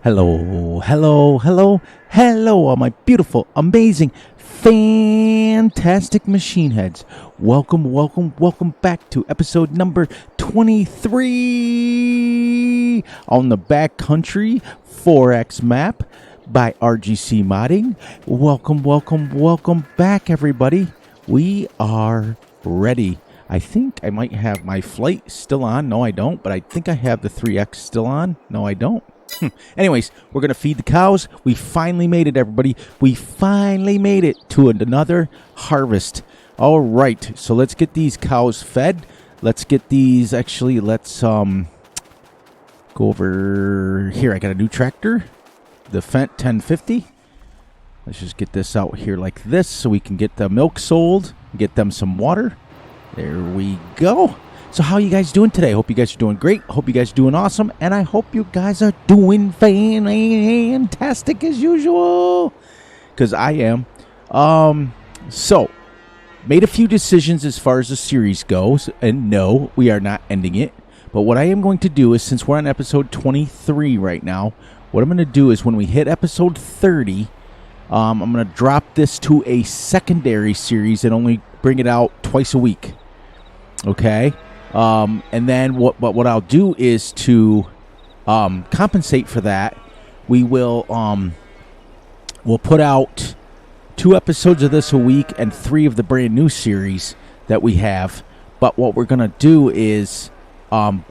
Hello, hello, hello, hello, all my beautiful, amazing, fantastic machine heads. Welcome, welcome, welcome back to episode number 23 on the Backcountry 4X map by RGC Modding. Welcome, welcome, welcome back, everybody. We are ready. I think I might have my flight still on. No, I don't, but I think I have the 3X still on. No, I don't. Anyways, we're going to feed the cows. We finally made it, everybody. We finally made it to another harvest. All right, so let's get these cows fed. Let's get these, actually, let's go over here. I got a new tractor, the Fs22. Let's just get this out here like this so we can get the milk sold, get them some water. There we go. So how you guys doing today? Hope you guys are doing great. Hope you guys are doing awesome. And I hope you guys are doing fantastic as usual. Because I am. So, made a few decisions as far as the series goes. And no, we are not ending it. But what I am going to do is, since we're on episode 23 right now, what I'm going to do is when we hit episode 30, I'm going to drop this to a secondary series and only bring it out twice a week. Okay? And then what I'll do is to compensate for that, we will we'll put out 2 episodes of this a week and 3 of the brand new series that we have. But what we're gonna do is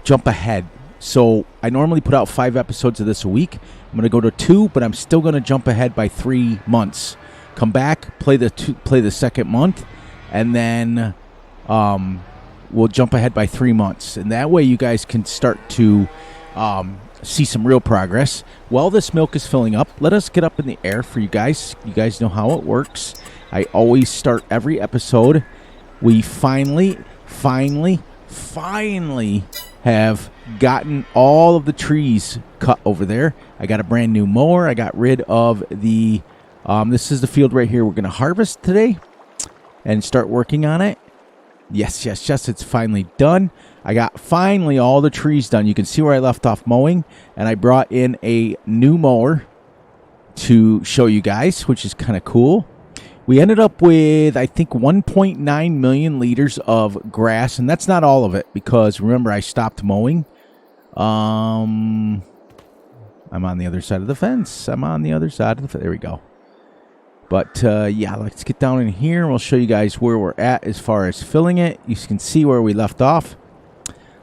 jump ahead. So I normally put out 5 episodes of this a week. I'm gonna go to 2, but I'm still gonna jump ahead by 3 months. Come back, play the second month, and then we'll jump ahead by 3 months, and that way you guys can start to see some real progress. While this milk is filling up, let us get up in the air for you guys. You guys know how it works. I always start every episode. We finally have gotten all of the trees cut over there. I got a brand new mower. I got rid of the, this is the field right here we're going to harvest today and start working on it. Yes, it's finally done. I got finally all the trees done. You can see where I left off mowing, and I brought in a new mower to show you guys, which is kind of cool. We ended up with, I think, 1.9 million liters of grass, and that's not all of it, because remember, I stopped mowing. I'm on the other side of the fence. There we go. But, yeah, let's get down in here, and we'll show you guys where we're at as far as filling it. You can see where we left off.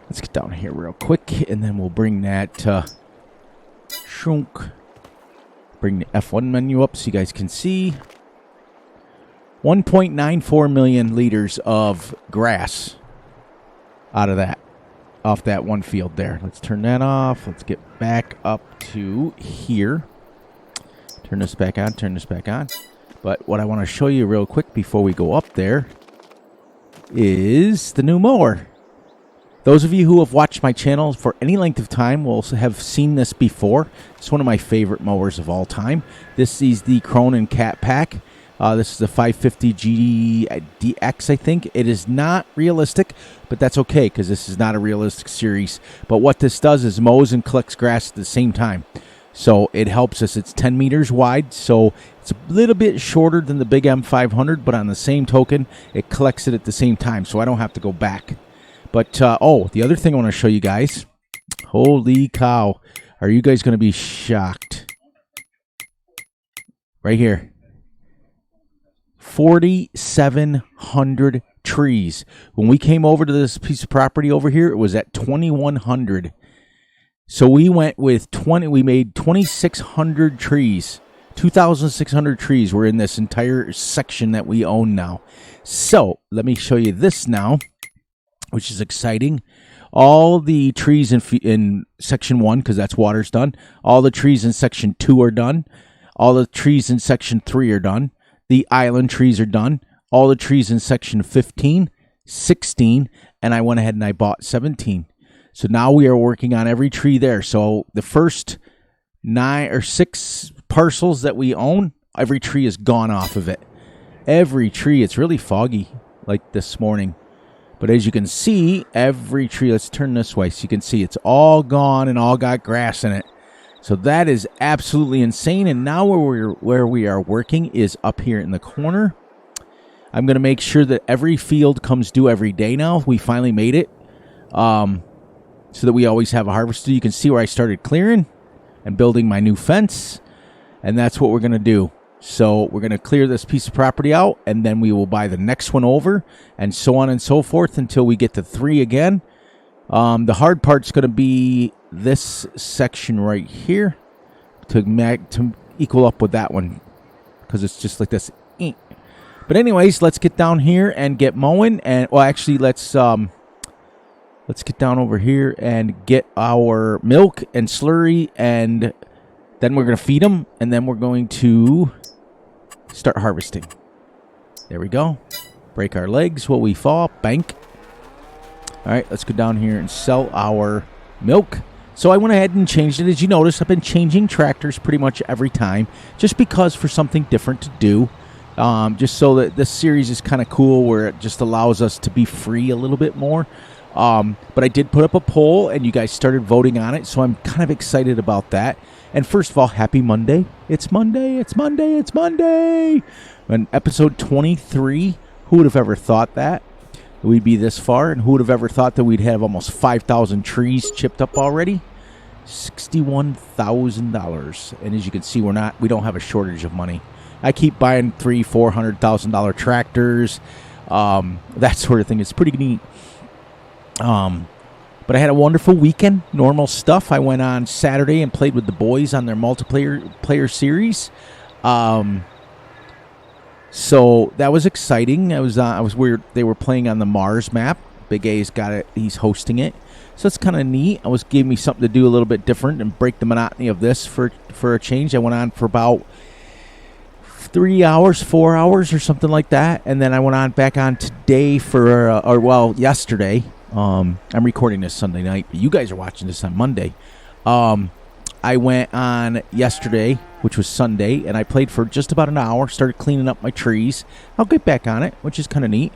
Let's get down here real quick, and then we'll bring that bring the F1 menu up so you guys can see. 1.94 million liters of grass out of that, off that one field there. Let's turn that off. Let's get back up to here. Turn this back on. But what I want to show you real quick before we go up there is the new mower. Those of you who have watched my channel for any length of time will have seen this before. It's one of my favorite mowers of all time. This is the Cronin Cat Pack. This is the 550 GDX, I think. It is not realistic, but that's okay because this is not a realistic series. But what this does is mows and collects grass at the same time. So it helps us. It's 10 meters wide, so it's a little bit shorter than the big M500, but on the same token, it collects it at the same time, so I don't have to go back. But, the other thing I want to show you guys, holy cow, are you guys going to be shocked? Right here. 4,700 trees. When we came over to this piece of property over here, it was at 2,100. So we went with we made 2,600 trees. 2,600 trees were in this entire section that we own now. So let me show you this now, which is exciting. All the trees in section 1, because that's water's done. All the trees in section 2 are done. All the trees in section 3 are done. The island trees are done. All the trees in section 15, 16, and I went ahead and I bought 17. So now we are working on every tree there. So the first 9 or 6 parcels that we own, every tree is gone off of it. Every tree. It's really foggy like this morning. But as you can see, every tree, let's turn this way so you can see it's all gone and all got grass in it. So that is absolutely insane. And now where we are working is up here in the corner. I'm going to make sure that every field comes due every day now. We finally made it. So that we always have a harvester. You can see where I started clearing and building my new fence. And that's what we're going to do. So we're going to clear this piece of property out, and then we will buy the next one over, and so on and so forth until we get to 3 again. The hard part's going to be this section right here to equal up with that one, because it's just like this. But anyways, let's get down here and get mowing. And well, actually, let's get down over here and get our milk and slurry, and then we're going to feed them, and then we're going to start harvesting. There we go. Break our legs while we fall. Bank. All right, let's go down here and sell our milk. So I went ahead and changed it. As you notice, I've been changing tractors pretty much every time, just because for something different to do. Just so that this series is kind of cool, where it just allows us to be free a little bit more. But I did put up a poll, and you guys started voting on it, so I'm kind of excited about that. And first of all, happy Monday. It's Monday, it's Monday, it's Monday. And episode 23, who would have ever thought that we'd be this far? And who would have ever thought that we'd have almost 5,000 trees chipped up already? $61,000. And as you can see, we don't have a shortage of money. I keep buying $300,000-$400,000 tractors, that sort of thing. It's pretty neat. But I had a wonderful weekend, normal stuff. I went on Saturday and played with the boys on their multiplayer series. So that was exciting. I was weird. They were playing on the Mars map. Big A's got it. He's hosting it. So it's kind of neat. Gave me something to do a little bit different and break the monotony of this for a change. I went on for about 3 hours, 4 hours or something like that. And then I went back on today yesterday. I'm recording this Sunday night, but you guys are watching this on Monday. I went on yesterday, which was Sunday, and I played for just about an hour, started cleaning up my trees. I'll get back on it, which is kind of neat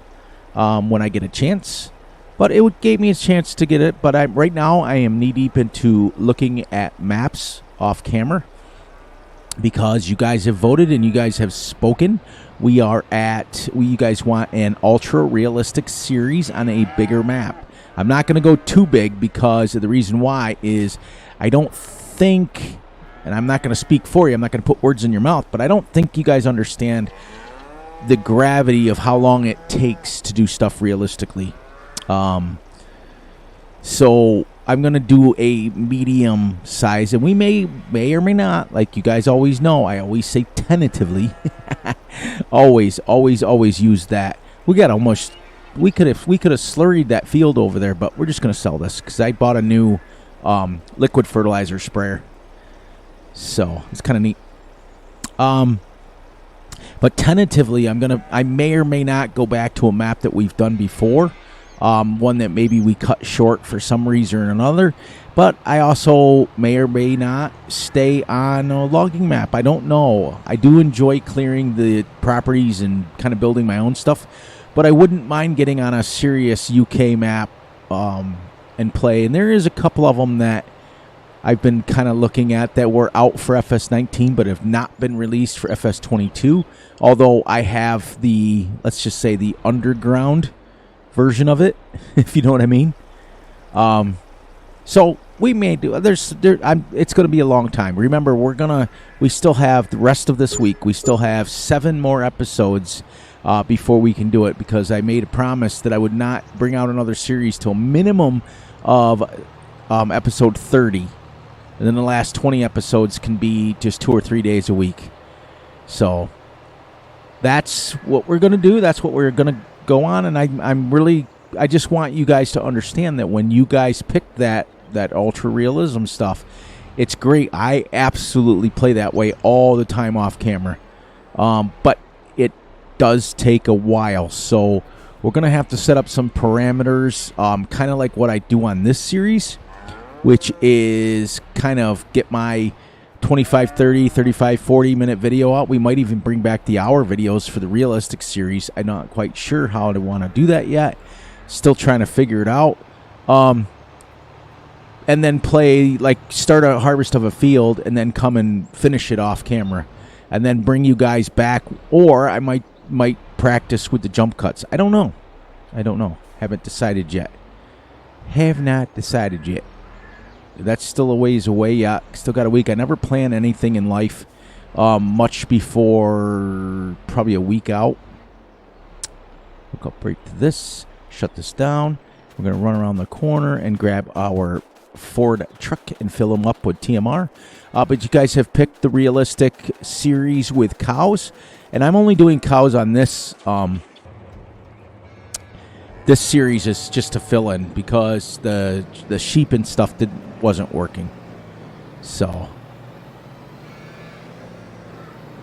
when I get a chance. But it gave me a chance to get it. But right now I am knee-deep into looking at maps off camera, because you guys have voted and you guys have spoken. You guys want an ultra-realistic series on a bigger map. I'm not going to go too big, because the reason why is I don't think, and I'm not going to speak for you, I'm not going to put words in your mouth, but I don't think you guys understand the gravity of how long it takes to do stuff realistically. So I'm going to do a medium size, and we may or may not, like you guys always know, I always say tentatively. always use that. We could have slurried that field over there, but we're just going to sell this because I bought a new liquid fertilizer sprayer. So it's kind of neat. But tentatively, I may or may not go back to a map that we've done before. One that maybe we cut short for some reason or another. But I also may or may not stay on a logging map. I don't know. I do enjoy clearing the properties and kind of building my own stuff. But I wouldn't mind getting on a serious UK map and play. And there is a couple of them that I've been kind of looking at that were out for Fs19 but have not been released for Fs22. Although I have the, let's just say, the underground version of it, if you know what I mean. So we may do. It's going to be a long time. Remember, we still have the rest of this week. We still have 7 more episodes before we can do it, because I made a promise that I would not bring out another series till a minimum of episode 30. And then the last 20 episodes can be just 2 or 3 days a week. So that's what we're going to do. That's what we're going to go on. And I just want you guys to understand that when you guys picked that ultra realism stuff, it's great. I absolutely play that way all the time off camera. But it does take a while. So we're going to have to set up some parameters, kind of like what I do on this series, which is kind of get my 25, 30, 35, 40-minute video out. We might even bring back the hour videos for the realistic series. I'm not quite sure how to want to do that yet. Still trying to figure it out. and then play, like, start a harvest of a field and then come and finish it off camera and then bring you guys back. Or I might practice with the jump cuts. I don't know. Haven't decided yet. Have not decided yet. That's still a ways away. Yeah, still got a week. I never plan anything in life much before probably a week out. Hook up right to this. Shut this down. We're going to run around the corner and grab our Ford truck and fill them up with TMR. But you guys have picked the realistic series with cows. And I'm only doing cows on this. This series is just to fill in because the sheep and stuff wasn't working. So,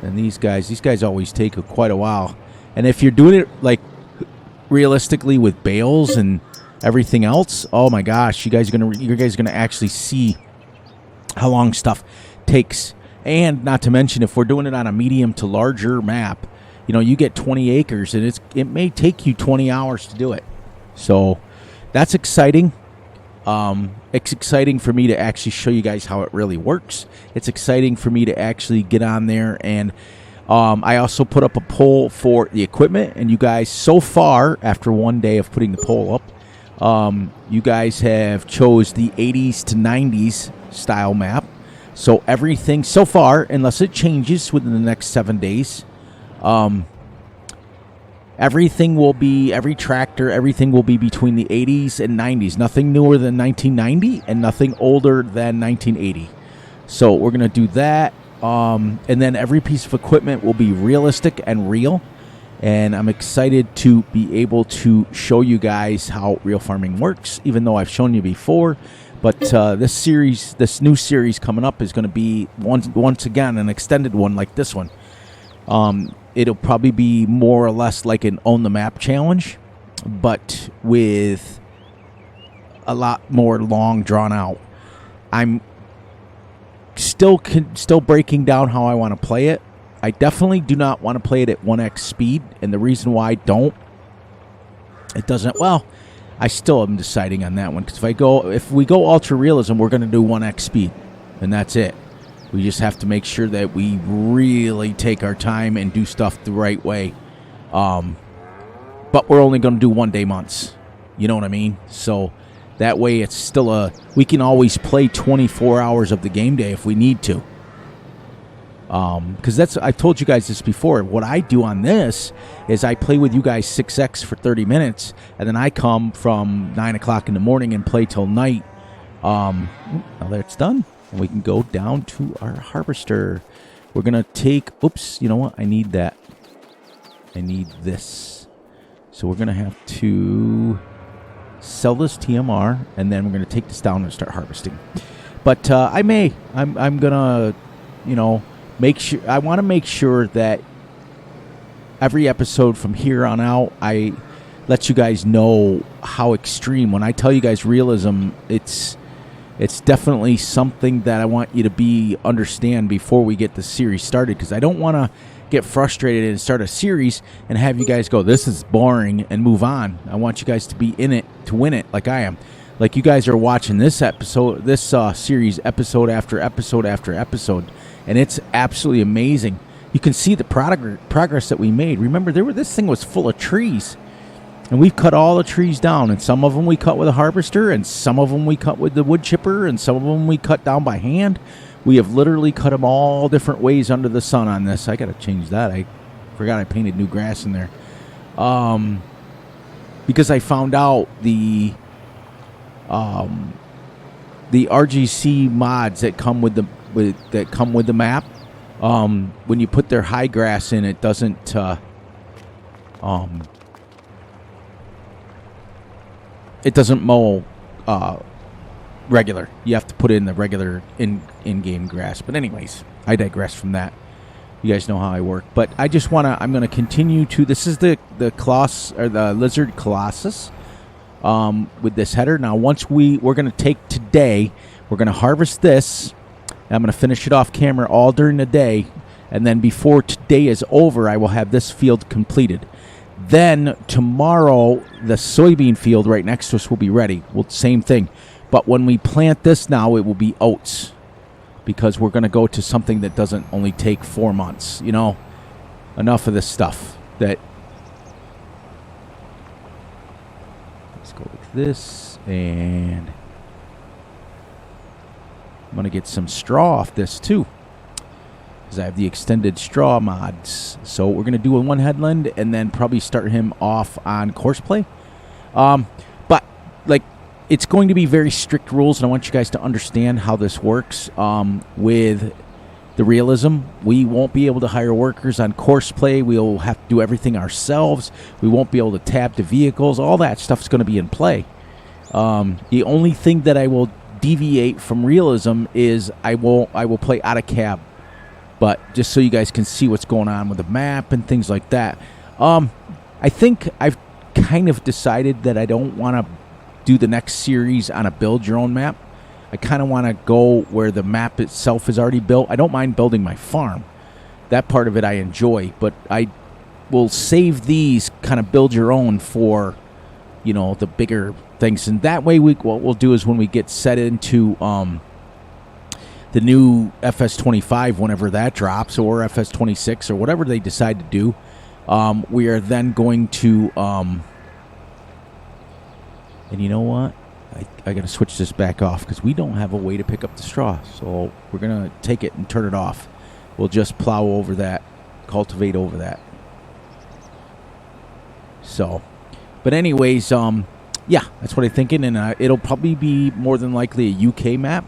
and these guys always take quite a while. And if you're doing it like realistically with bales and everything else, oh my gosh, you guys are gonna actually see how long stuff takes. And not to mention, if we're doing it on a medium to larger map, you get 20 acres, and it may take you 20 hours to do it. So that's exciting. It's exciting for me to actually show you guys how it really works. It's exciting for me to actually get on there, and I also put up a poll for the equipment, and you guys, so far, after one day of putting the poll up, you guys have chose the 80s to 90s style map. So everything so far, unless it changes within the next 7 days, every tractor, everything will be between the 80s and 90s. Nothing newer than 1990 and nothing older than 1980. So we're going to do that. And then every piece of equipment will be realistic and real. And I'm excited to be able to show you guys how real farming works, even though I've shown you before. But this new series coming up is going to be, once again, an extended one like this one. It'll probably be more or less like an Own the Map challenge, but with a lot more long drawn out. I'm still breaking down how I want to play it. I definitely do not want to play it at 1x speed, and the reason why I don't, I still am deciding on that one, because if we go ultra realism, we're going to do 1x speed, and that's it. We just have to make sure that we really take our time and do stuff the right way. But we're only going to do 1 day months. You know what I mean? So that way it's still we can always play 24 hours of the game day if we need to. Because I've told you guys this before. What I do on this is I play with you guys 6x for 30 minutes, and then I come from 9 o'clock in the morning and play till night. Now that it's done, and we can go down to our harvester. We're going to take, oops, you know what? I need that. I need this. So we're going to have to sell this TMR, and then we're going to take this down and start harvesting. But I'm going to, make sure, I want to make sure that every episode from here on out, I let you guys know how extreme. When I tell you guys realism, it's definitely something that I want you to understand before we get the series started, because I don't want to get frustrated and start a series and have you guys go, this is boring, and move on. I want you guys to be in it to win it, like I am. Like you guys are watching this series episode after episode after episode, and it's absolutely amazing. You can see the progress that we made. Remember, this thing was full of trees, and we've cut all the trees down, and some of them we cut with a harvester, and some of them we cut with the wood chipper, and some of them we cut down by hand. We have literally cut them all different ways under the sun on this. I got to change that. I forgot I painted new grass in there. Because I found out the RGC mods that come with the map, when you put their high grass in, it doesn't mow regular. You have to put in the regular in-game grass. But anyways, I digress from that. You guys know how I work. But I just I'm going to continue to, this is the Lizard Colossus with this header. Now, once we're going to take today, we're going to harvest this. I'm going to finish it off camera all during the day. And then before today is over, I will have this field completed. Then tomorrow, the soybean field right next to us will be ready. Well, same thing. But when we plant this now, it will be oats, because we're going to go to something that doesn't only take 4 months. You know, enough of this stuff. Let's go like this, and I'm going to get some straw off this too, because I have the extended straw mods. So we're going to do a one headland and then probably start him off on course play. But like, it's going to be very strict rules, and I want you guys to understand how this works. With the realism, we won't be able to hire workers on course play. We'll have to do everything ourselves. We won't be able to tap the vehicles. All that stuff's going to be in play. The only thing that I will deviate from realism is I will play out of cab, but just so you guys can see what's going on with the map and things like that. I think I've kind of decided that I don't want to do the next series on a build your own map. I kind of want to go where the map itself is already built. I don't mind building my farm. That part of it I enjoy, but I will save these kind of build your own for, you know, the bigger things. And that way, what we'll do is when we get set into the new Fs22, whenever that drops, or Fs26, or whatever they decide to do, we are then going to... and you know what? I got to switch this back off because we don't have a way to pick up the straw. So we're going to take it and turn it off. We'll just plow over that, cultivate over that. So, but anyways, yeah, that's what I'm thinking. And it'll probably be more than likely a UK map.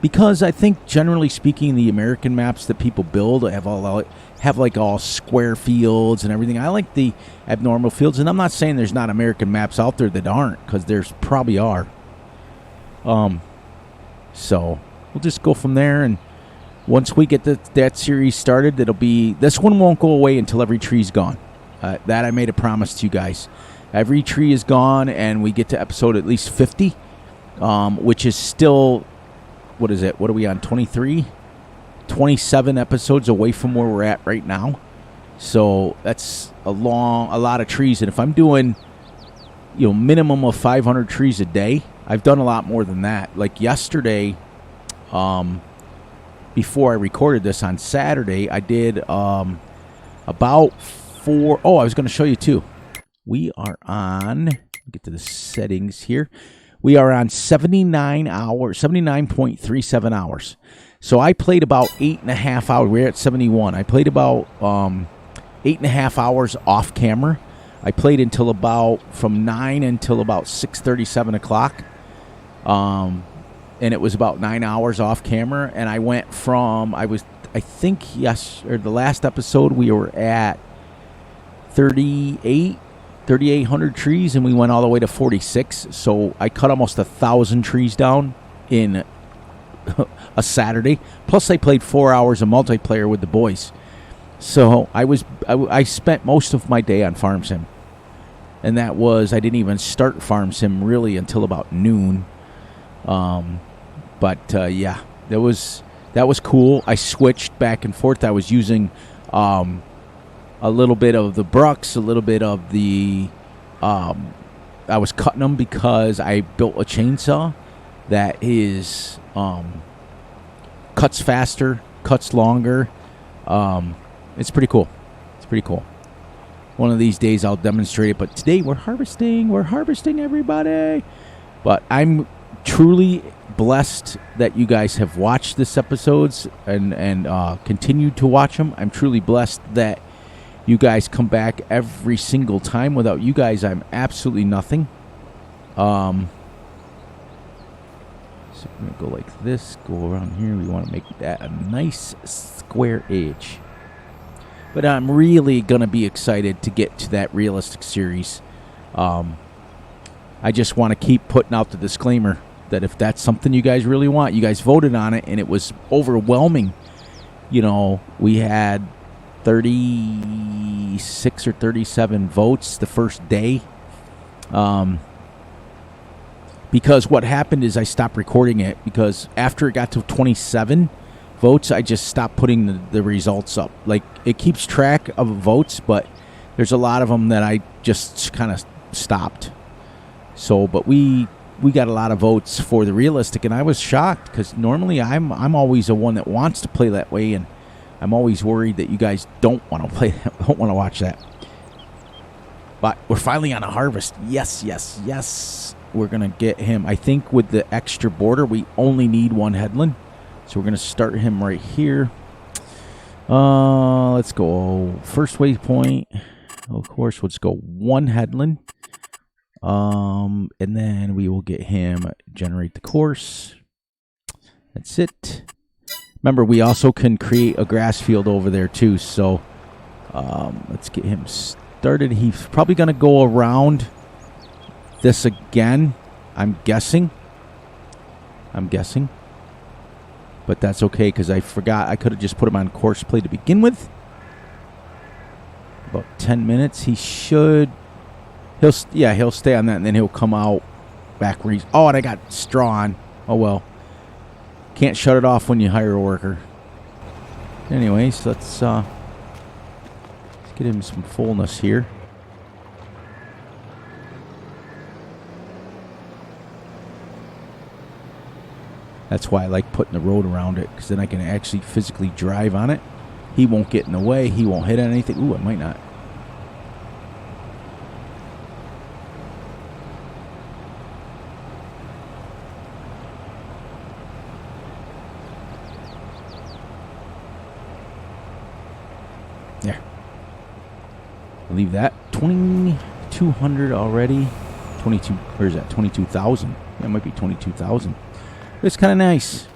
Because I think, generally speaking, the American maps that people build have like all square fields and everything. I like the abnormal fields, and I'm not saying there's not American maps out there that aren't, because there's probably are. So we'll just go from there, and once we get that series started, this one won't go away until every tree's gone. That I made a promise to you guys. Every tree is gone, and we get to episode at least 50, which is still... What is it? What are we on? 23? 27 episodes away from where we're at right now. So that's a lot of trees. And if I'm doing, you know, minimum of 500 trees a day, I've done a lot more than that. Like yesterday, before I recorded this on Saturday, I did about 4. Oh, I was going to show you too. We are on, get to the settings here. We are on 79 hours, 79.37 hours. So I played about 8.5 hours. We're at 71. I played about 8.5 hours off camera. I played from 9 until about 6:30, 7 o'clock. And it was about 9 hours off camera. And I went from, the last episode we were at 3,800 trees, and we went all the way to 46. So I cut almost 1,000 trees down in a Saturday. Plus I played 4 hours of multiplayer with the boys. So I spent most of my day on Farm Sim. And I didn't even start Farm Sim really until about noon. Yeah, that was cool. I switched back and forth. I was using a little bit of the Brucks, a little bit of the... I was cutting them because I built a chainsaw that is... cuts faster, cuts longer. It's pretty cool. One of these days I'll demonstrate it, but today we're harvesting everybody. But I'm truly blessed that you guys have watched this episodes and continued to watch them. I'm truly blessed that you guys come back every single time. Without you guys, I'm absolutely nothing. So I'm going to go like this, go around here. We want to make that a nice square edge. But I'm really going to be excited to get to that realistic series. I just want to keep putting out the disclaimer that if that's something you guys really want, you guys voted on it, and it was overwhelming. You know, we had 36 or 37 votes the first day. Because what happened is I stopped recording it, because after it got to 27 votes, I just stopped putting the results up. Like, it keeps track of votes, but there's a lot of them that I just kind of stopped. So, but we we got a lot of votes for the realistic, and I was shocked because normally I'm always the one that wants to play that way, and I'm always worried that you guys don't want to play that, don't want to watch that. But we're finally on a harvest. Yes, yes, yes. We're gonna get him. I think with the extra border, we only need one headland, so we're gonna start him right here. Let's go first waypoint. Of course, let's go one headland. And then we will get him, generate the course. That's it. Remember, we also can create a grass field over there too. So let's get him started. He's probably going to go around this again, I'm guessing. But that's okay because I forgot I could have just put him on course play to begin with. About 10 minutes. He'll stay on that, and then he'll come out back where he's... Oh, and I got straw on. Oh, well. Can't shut it off when you hire a worker. Anyways, let's get him some fullness here. That's why I like putting the road around it, because then I can actually physically drive on it. He won't get in the way. He won't hit anything. Ooh, I might not. There. Leave that. 2,200 already. 22. Where is that? 22,000. That might be 22,000. It's kind of nice.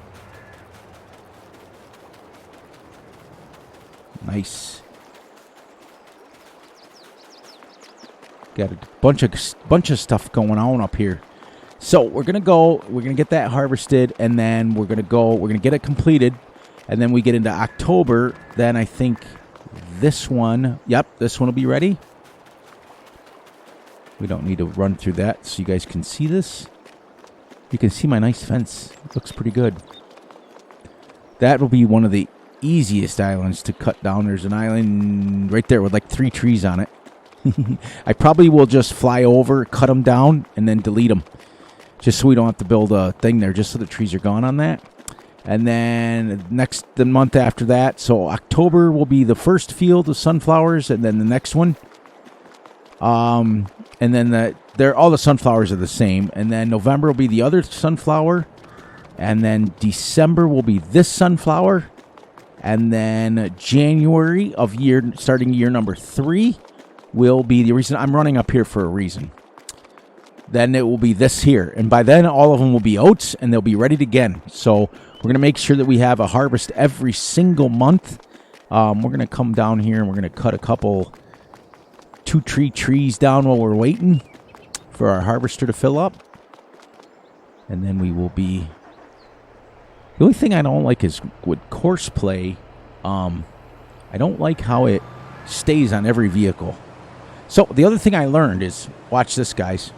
Nice. Got a bunch of stuff going on up here. So we're gonna get that harvested, and then we're gonna get it completed, and then we get into October. Then I think this one will be ready. We don't need to run through that so you guys can see this. You can see my nice fence. It looks pretty good. That will be one of the easiest islands to cut down. There's an island right there with like 3 trees on it. I probably will just fly over, cut them down, and then delete them. Just so we don't have to build a thing there, just so the trees are gone on that. And then the month after that, so October will be the first field of sunflowers, and then the next one. And then all the sunflowers are the same. And then November will be the other sunflower. And then December will be this sunflower. And then January of starting year number 3 will be the reason I'm running up here for a reason. Then it will be this here. And by then, all of them will be oats, and they'll be ready again. So we're going to make sure that we have a harvest every single month. We're going to come down here, and we're going to cut a couple 2-tree trees down while we're waiting for our harvester to fill up. And then we will be... The only thing I don't like is with course play, I don't like how it stays on every vehicle. So the other thing I learned is, watch this, guys.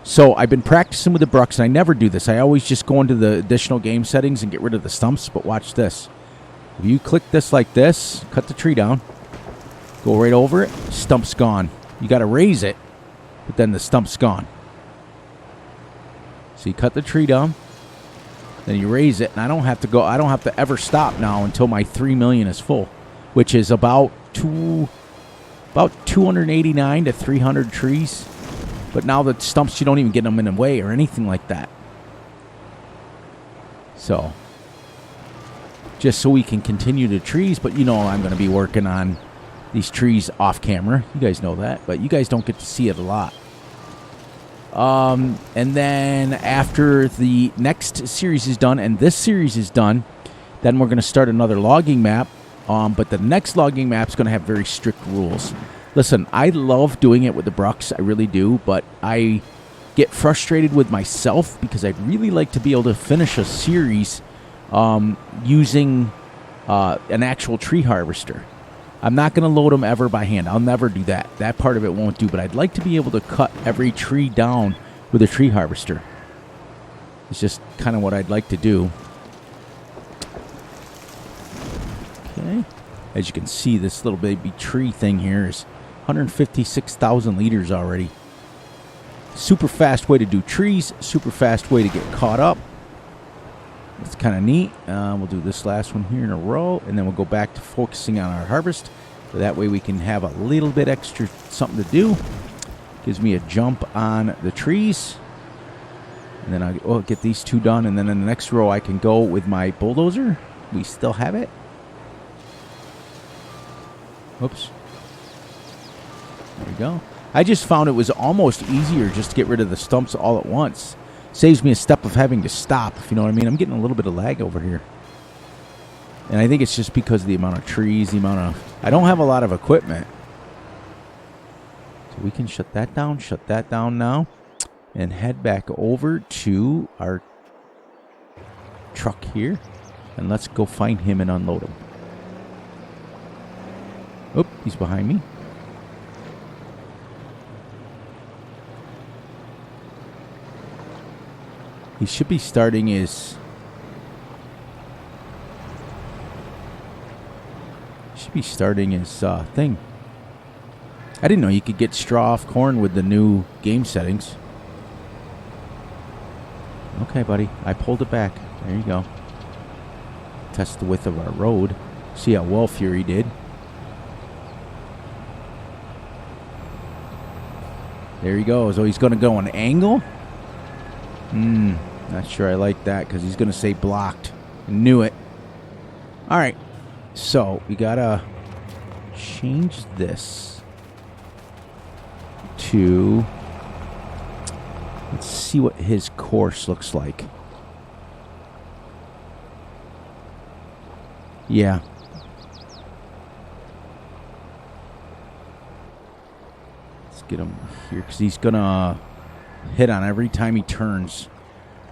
So I've been practicing with the Brucks, and I never do this. I always just go into the additional game settings and get rid of the stumps, but watch this. If you click this like this, cut the tree down, go right over it, stump's gone. You got to raise it, but then the stump's gone. So you cut the tree down, then you raise it, and I don't have to ever stop now until my 3 million is full, which is about 289 to 300 trees. But now the stumps, you don't even get them in the way or anything like that. So, just so we can continue the trees, but I'm going to be working on these trees off camera. You guys know that, but you guys don't get to see it a lot. And then after the next series is done and this series is done, then we're going to start another logging map. But the next logging map is going to have very strict rules. Listen, I love doing it with the Brucks, I really do, but I get frustrated with myself because I'd really like to be able to finish a series using an actual tree harvester. I'm not going to load them ever by hand. I'll never do that. That part of it won't do, but I'd like to be able to cut every tree down with a tree harvester. It's just kind of what I'd like to do. Okay. As you can see, this little baby tree thing here is 156,000 liters already. Super fast way to do trees. Super fast way to get caught up. It's kind of neat. We'll do this last one here in a row, and then we'll go back to focusing on our harvest. So that way we can have a little bit extra something to do. Gives me a jump on the trees. And then I'll get these 2 done, and then in the next row I can go with my bulldozer. We still have it. Oops. There we go. I just found it was almost easier just to get rid of the stumps all at once. Saves me a step of having to stop, if you know what I mean. I'm getting a little bit of lag over here. And I think it's just because of the amount of trees, the amount of... I don't have a lot of equipment. So we can shut that down now. And head back over to our truck here. And let's go find him and unload him. Oop, he's behind me. He should be starting his... thing. I didn't know you could get straw off corn with the new game settings. Okay, buddy. I pulled it back. There you go. Test the width of our road. See how well Fury did. There he goes. Oh, he's going to go an angle? Not sure I like that because he's going to say blocked. Knew it. All right. So we got to change this to... Let's see what his course looks like. Yeah. Let's get him here because he's going to hit on every time he turns.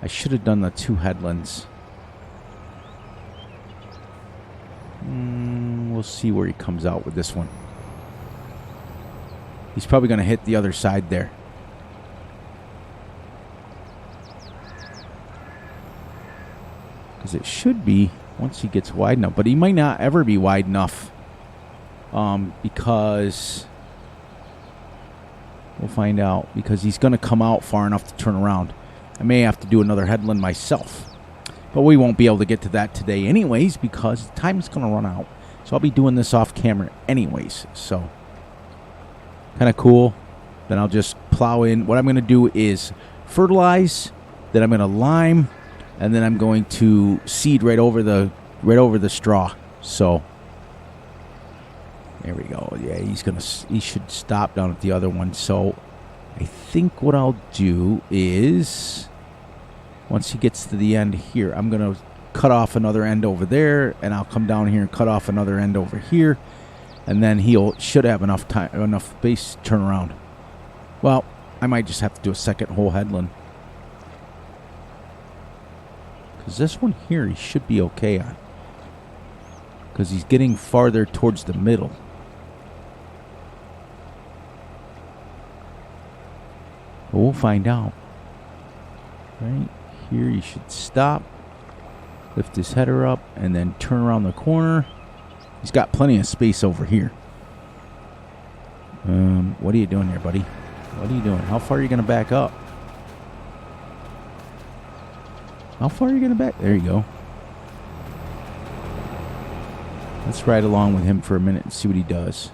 I should have done the 2 headlands. We'll see where he comes out with this one. He's probably going to hit the other side there. Because it should be once he gets wide enough. But he might not ever be wide enough. Because... We'll find out. Because he's going to come out far enough to turn around. I may have to do another headland myself. But we won't be able to get to that today anyways. Because time's going to run out. So I'll be doing this off camera anyways. So, kind of cool. Then I'll just plow in. What I'm going to do is fertilize. Then I'm going to lime. And then I'm going to seed right over the straw. So, there we go. Yeah, he should stop down at the other one. So, I think what I'll do is, once he gets to the end here, I'm going to cut off another end over there, and I'll come down here and cut off another end over here, and then should have enough space to turn around. Well, I might just have to do a second whole headland. Because this one here, he should be okay on. Because he's getting farther towards the middle. But we'll find out. Right here, you should stop. Lift his header up, and then turn around the corner. He's got plenty of space over here. What are you doing there, buddy? What are you doing? How far are you going to back up? How far are you going to back? There you go. Let's ride along with him for a minute and see what he does.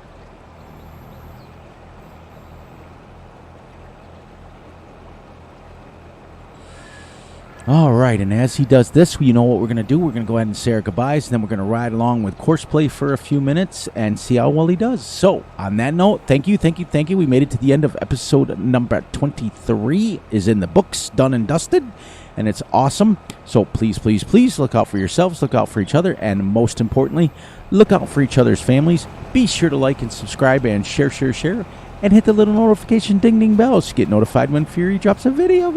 All right, and as he does this, you know what we're going to do. We're going to go ahead and say our goodbyes, and then we're going to ride along with Courseplay for a few minutes and see how well he does. So, on that note, thank you. We made it to the end of episode number 23. Is in the books, done and dusted, and it's awesome. So, please, please, please look out for yourselves, look out for each other, and most importantly, look out for each other's families. Be sure to like and subscribe and share, and hit the little notification ding bell to get notified when Fury drops a video.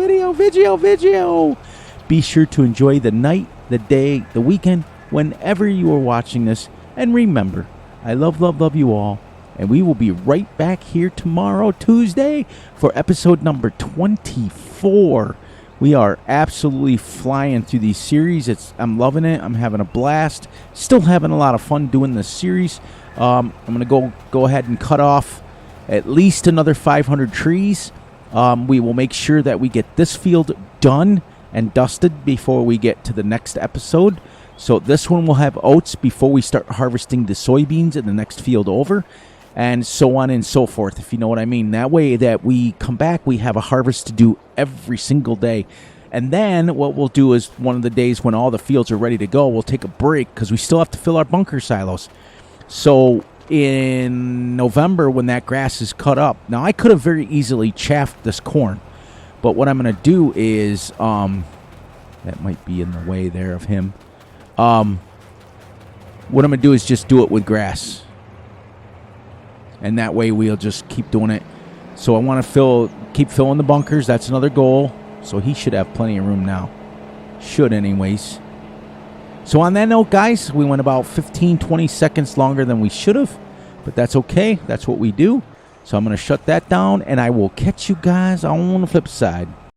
Be sure to enjoy the night, the day, the weekend, whenever you are watching this. And remember, I love you all. And we will be right back here tomorrow, Tuesday, for episode number 24. We are absolutely flying through these series. I'm loving it. I'm having a blast. Still having a lot of fun doing this series. I'm going to go ahead and cut off at least another 500 trees. We will make sure that we get this field done and dusted before we get to the next episode. So this one will have oats before we start harvesting the soybeans in the next field over, and so on and so forth, if you know what I mean. That way that we come back, we have a harvest to do every single day. And then what we'll do is one of the days when all the fields are ready to go, we'll take a break because we still have to fill our bunker silos. So in November, when that grass is cut up, now I could have very easily chaffed this corn, but what I'm going to do is, that might be in the way there of him. What I'm going to do is just do it with grass. And that way we'll just keep doing it. So I want to keep filling the bunkers. That's another goal. So he should have plenty of room now. Should anyways. So on that note, guys, we went about 15, 20 seconds longer than we should have. But that's okay. That's what we do. So I'm going to shut that down, and I will catch you guys on the flip side.